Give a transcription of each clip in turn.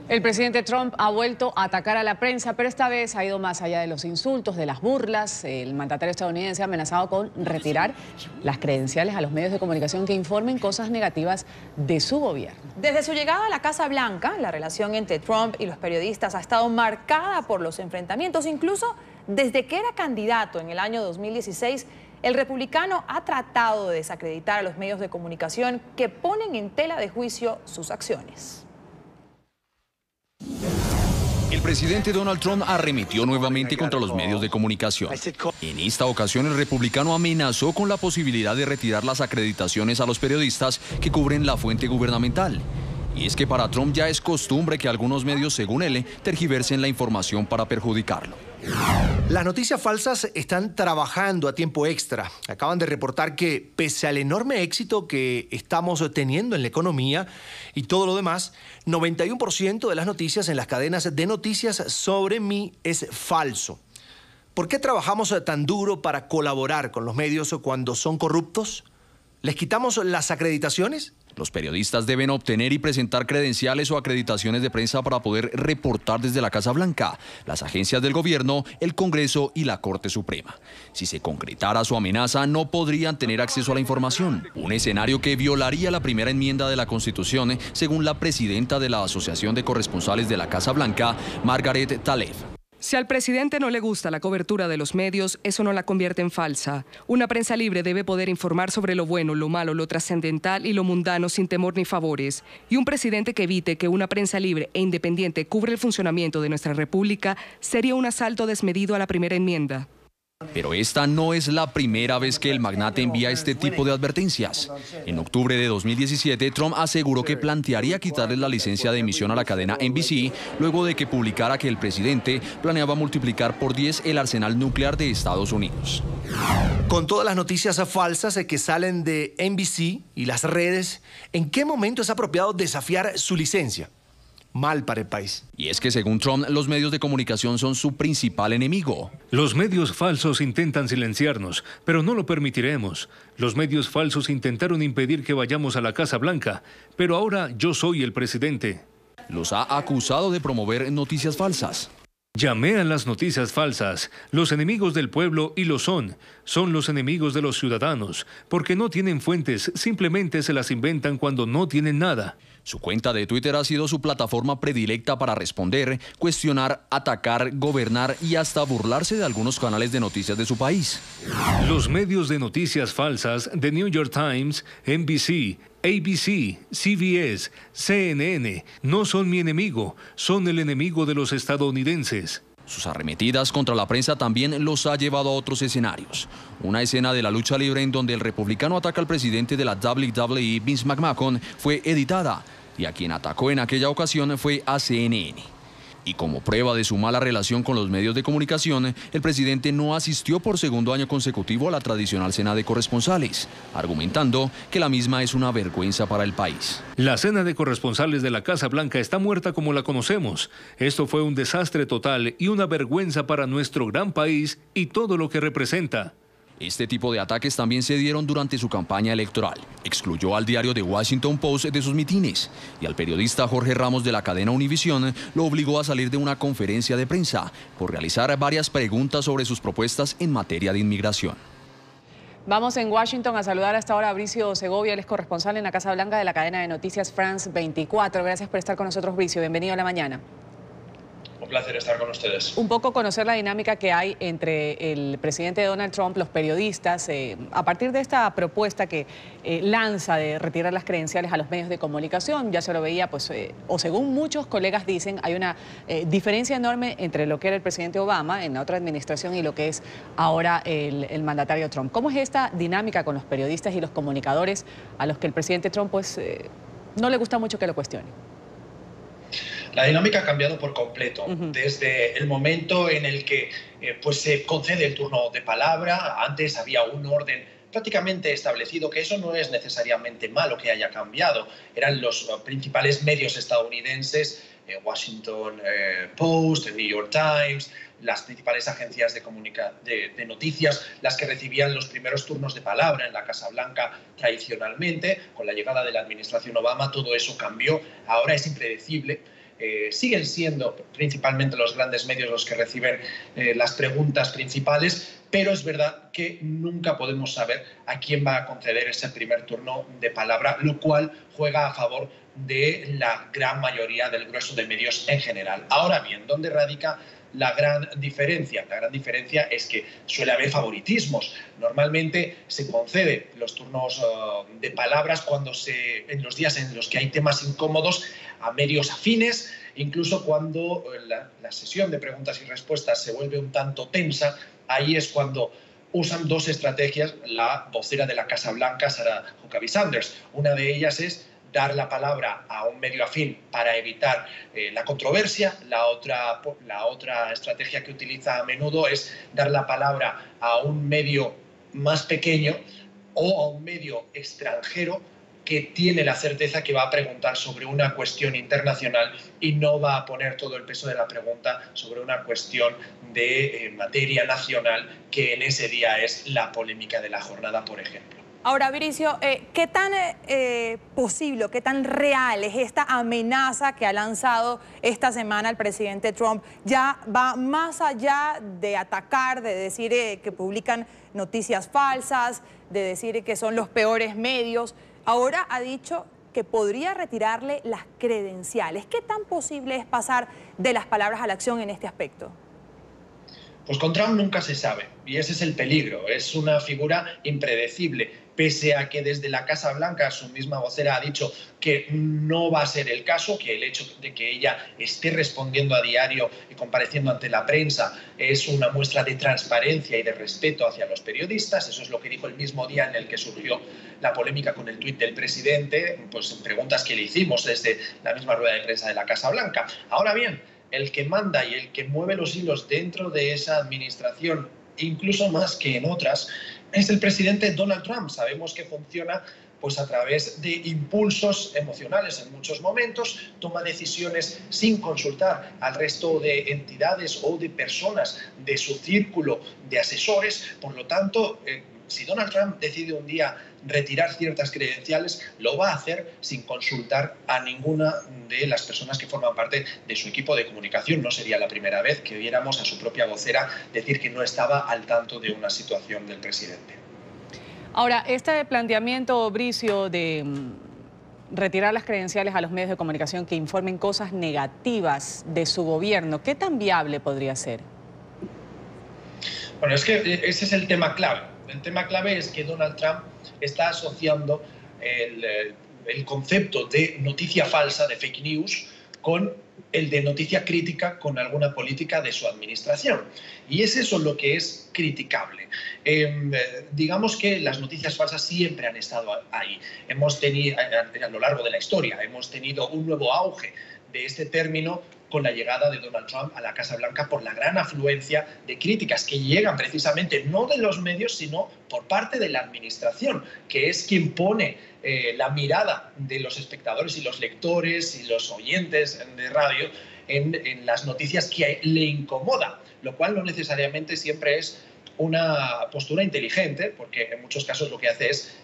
El presidente Trump ha vuelto a atacar a la prensa, pero esta vez ha ido más allá de los insultos, de las burlas. El mandatario estadounidense ha amenazado con retirar las credenciales a los medios de comunicación que informen cosas negativas de su gobierno. Desde su llegada a la Casa Blanca, la relación entre Trump y los periodistas ha estado marcada por los enfrentamientos. Incluso desde que era candidato en el año 2016, el republicano ha tratado de desacreditar a los medios de comunicación que ponen en tela de juicio sus acciones. El presidente Donald Trump arremetió nuevamente contra los medios de comunicación. En esta ocasión, el republicano amenazó con la posibilidad de retirar las acreditaciones a los periodistas que cubren la fuente gubernamental. Y es que para Trump ya es costumbre que algunos medios, según él, tergiversen la información para perjudicarlo. Las noticias falsas están trabajando a tiempo extra. Acaban de reportar que, pese al enorme éxito que estamos teniendo en la economía y todo lo demás, 91% de las noticias en las cadenas de noticias sobre mí es falso. ¿Por qué trabajamos tan duro para colaborar con los medios cuando son corruptos? ¿Les quitamos las acreditaciones? Los periodistas deben obtener y presentar credenciales o acreditaciones de prensa para poder reportar desde la Casa Blanca, las agencias del gobierno, el Congreso y la Corte Suprema. Si se concretara su amenaza, no podrían tener acceso a la información. Un escenario que violaría la primera enmienda de la Constitución, según la presidenta de la Asociación de Corresponsales de la Casa Blanca, Margaret Tlaib. Si al presidente no le gusta la cobertura de los medios, eso no la convierte en falsa. Una prensa libre debe poder informar sobre lo bueno, lo malo, lo trascendental y lo mundano sin temor ni favores. Y un presidente que evite que una prensa libre e independiente cubra el funcionamiento de nuestra república sería un asalto desmedido a la primera enmienda. Pero esta no es la primera vez que el magnate envía este tipo de advertencias. En octubre de 2017, Trump aseguró que plantearía quitarle la licencia de emisión a la cadena NBC luego de que publicara que el presidente planeaba multiplicar por 10 el arsenal nuclear de Estados Unidos. Con todas las noticias falsas que salen de NBC y las redes, ¿en qué momento es apropiado desafiar su licencia? Mal para el país. Y es que según Trump, los medios de comunicación son su principal enemigo. Los medios falsos intentan silenciarnos, pero no lo permitiremos. Los medios falsos intentaron impedir que vayamos a la Casa Blanca, pero ahora yo soy el presidente. Los ha acusado de promover noticias falsas. Llamé a las noticias falsas, los enemigos del pueblo, y lo son. Son los enemigos de los ciudadanos, porque no tienen fuentes, simplemente se las inventan cuando no tienen nada. Su cuenta de Twitter ha sido su plataforma predilecta para responder, cuestionar, atacar, gobernar y hasta burlarse de algunos canales de noticias de su país. Los medios de noticias falsas de New York Times, NBC, ABC, CBS, CNN no son mi enemigo, son el enemigo de los estadounidenses. Sus arremetidas contra la prensa también los ha llevado a otros escenarios. Una escena de la lucha libre en donde el republicano ataca al presidente de la WWE, Vince McMahon, fue editada, y a quien atacó en aquella ocasión fue a CNN. Y como prueba de su mala relación con los medios de comunicación, el presidente no asistió por segundo año consecutivo a la tradicional cena de corresponsales, argumentando que la misma es una vergüenza para el país. La cena de corresponsales de la Casa Blanca está muerta como la conocemos. Esto fue un desastre total y una vergüenza para nuestro gran país y todo lo que representa. Este tipo de ataques también se dieron durante su campaña electoral. Excluyó al diario The Washington Post de sus mitines y al periodista Jorge Ramos de la cadena Univisión lo obligó a salir de una conferencia de prensa por realizar varias preguntas sobre sus propuestas en materia de inmigración. Vamos en Washington a saludar hasta ahora a Bricio Segovia, él es corresponsal en la Casa Blanca de la cadena de noticias France 24. Gracias por estar con nosotros, Bricio. Bienvenido a la mañana. Un placer estar con ustedes. Un poco conocer la dinámica que hay entre el presidente Donald Trump, los periodistas, a partir de esta propuesta que lanza de retirar las credenciales a los medios de comunicación. Ya se lo veía, pues, o según muchos colegas dicen, hay una diferencia enorme entre lo que era el presidente Obama en la otra administración y lo que es ahora el mandatario Trump. ¿Cómo es esta dinámica con los periodistas y los comunicadores a los que el presidente Trump, pues, no le gusta mucho que lo cuestionen? La dinámica ha cambiado por completo, desde el momento en el que pues se concede el turno de palabra. Antes había un orden prácticamente establecido, que eso no es necesariamente malo que haya cambiado. Eran los principales medios estadounidenses, Washington Post, el New York Times, las principales agencias de noticias, las que recibían los primeros turnos de palabra en la Casa Blanca tradicionalmente. Con la llegada de la administración Obama todo eso cambió. Ahora es impredecible. siguen siendo principalmente los grandes medios los que reciben las preguntas principales, pero es verdad que nunca podemos saber a quién va a conceder ese primer turno de palabra, lo cual juega a favor de la gran mayoría del grueso de medios en general. Ahora bien, ¿dónde radica la gran diferencia? La gran diferencia es que suele haber favoritismos. Normalmente se concede los turnos de palabras en los días en los que hay temas incómodos a medios afines, incluso cuando la sesión de preguntas y respuestas se vuelve un tanto tensa. Ahí es cuando usan dos estrategias la vocera de la Casa Blanca, Sarah Huckabee Sanders. Una de ellas es dar la palabra a un medio afín para evitar la controversia. La otra estrategia que utiliza a menudo es dar la palabra a un medio más pequeño o a un medio extranjero que tiene la certeza que va a preguntar sobre una cuestión internacional y no va a poner todo el peso de la pregunta sobre una cuestión de materia nacional, que en ese día es la polémica de la jornada, por ejemplo. Ahora, Bricio, ¿qué tan posible, qué tan real es esta amenaza que ha lanzado esta semana el presidente Trump? Ya va más allá de atacar, de decir que publican noticias falsas, de decir que son los peores medios. Ahora ha dicho que podría retirarle las credenciales. ¿Qué tan posible es pasar de las palabras a la acción en este aspecto? Pues con Trump nunca se sabe, y ese es el peligro. Es una figura impredecible, pese a que desde la Casa Blanca su misma vocera ha dicho que no va a ser el caso, que el hecho de que ella esté respondiendo a diario y compareciendo ante la prensa es una muestra de transparencia y de respeto hacia los periodistas. Eso es lo que dijo el mismo día en el que surgió la polémica con el tuit del presidente, pues en preguntas que le hicimos desde la misma rueda de prensa de la Casa Blanca. Ahora bien, el que manda y el que mueve los hilos dentro de esa administración, incluso más que en otras, es el presidente Donald Trump. Sabemos que funciona pues a través de impulsos emocionales en muchos momentos, toma decisiones sin consultar al resto de entidades o de personas de su círculo de asesores. Por lo tanto, si Donald Trump decide un día retirar ciertas credenciales, lo va a hacer sin consultar a ninguna de las personas que forman parte de su equipo de comunicación. No sería la primera vez que viéramos a su propia vocera decir que no estaba al tanto de una situación del presidente. Ahora, este planteamiento, Bricio, de retirar las credenciales a los medios de comunicación que informen cosas negativas de su gobierno, ¿qué tan viable podría ser? Bueno, es que ese es el tema clave. El tema clave es que Donald Trump está asociando el concepto de noticia falsa, de fake news, con el de noticia crítica con alguna política de su administración. Y es eso lo que es criticable. Digamos que las noticias falsas siempre han estado ahí. Hemos tenido, a lo largo de la historia, hemos tenido un nuevo auge de este término con la llegada de Donald Trump a la Casa Blanca por la gran afluencia de críticas que llegan precisamente no de los medios, sino por parte de la administración, que es quien pone la mirada de los espectadores y los lectores y los oyentes de radio en las noticias que le incomoda, lo cual no necesariamente siempre es una postura inteligente, porque en muchos casos lo que hace es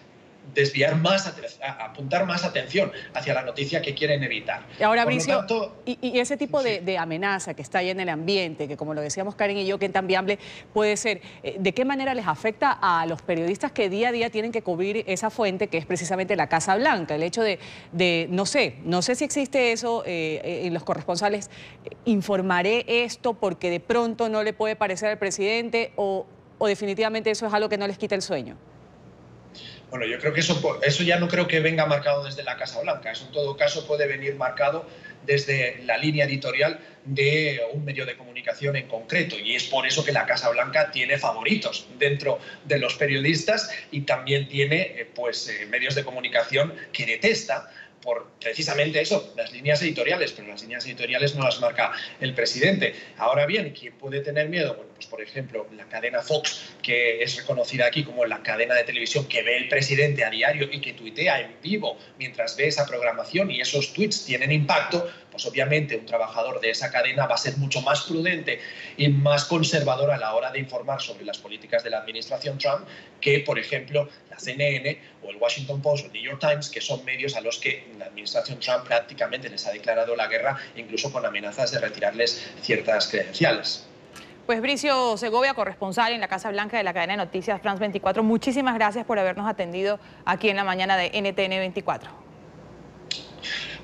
desviar más, apuntar más atención hacia la noticia que quieren evitar. Y ahora, Bricio, y ese tipo de amenaza que está ahí en el ambiente, que como lo decíamos Karen y yo, que tan viable puede ser, ¿de qué manera les afecta a los periodistas que día a día tienen que cubrir esa fuente que es precisamente la Casa Blanca? El hecho de no sé si existe eso en los corresponsales, informaré esto porque de pronto no le puede parecer al presidente o definitivamente eso es algo que no les quita el sueño. Bueno, yo creo que eso ya no creo que venga marcado desde la Casa Blanca. Eso en todo caso puede venir marcado desde la línea editorial de un medio de comunicación en concreto. Y es por eso que la Casa Blanca tiene favoritos dentro de los periodistas y también tiene medios de comunicación que detesta por precisamente eso, las líneas editoriales, pero las líneas editoriales no las marca el presidente. Ahora bien, ¿quién puede tener miedo? Bueno, pues por ejemplo, la cadena Fox, que es reconocida aquí como la cadena de televisión que ve el presidente a diario y que tuitea en vivo mientras ve esa programación y esos tweets tienen impacto, pues obviamente un trabajador de esa cadena va a ser mucho más prudente y más conservador a la hora de informar sobre las políticas de la administración Trump que, por ejemplo, la CNN o el Washington Post o el New York Times, que son medios a los que la administración Trump prácticamente les ha declarado la guerra, incluso con amenazas de retirarles ciertas credenciales. Pues Bricio Segovia, corresponsal en la Casa Blanca de la cadena de noticias France 24, muchísimas gracias por habernos atendido aquí en la mañana de NTN 24.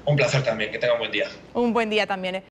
Un placer también, que tenga un buen día. Un buen día también.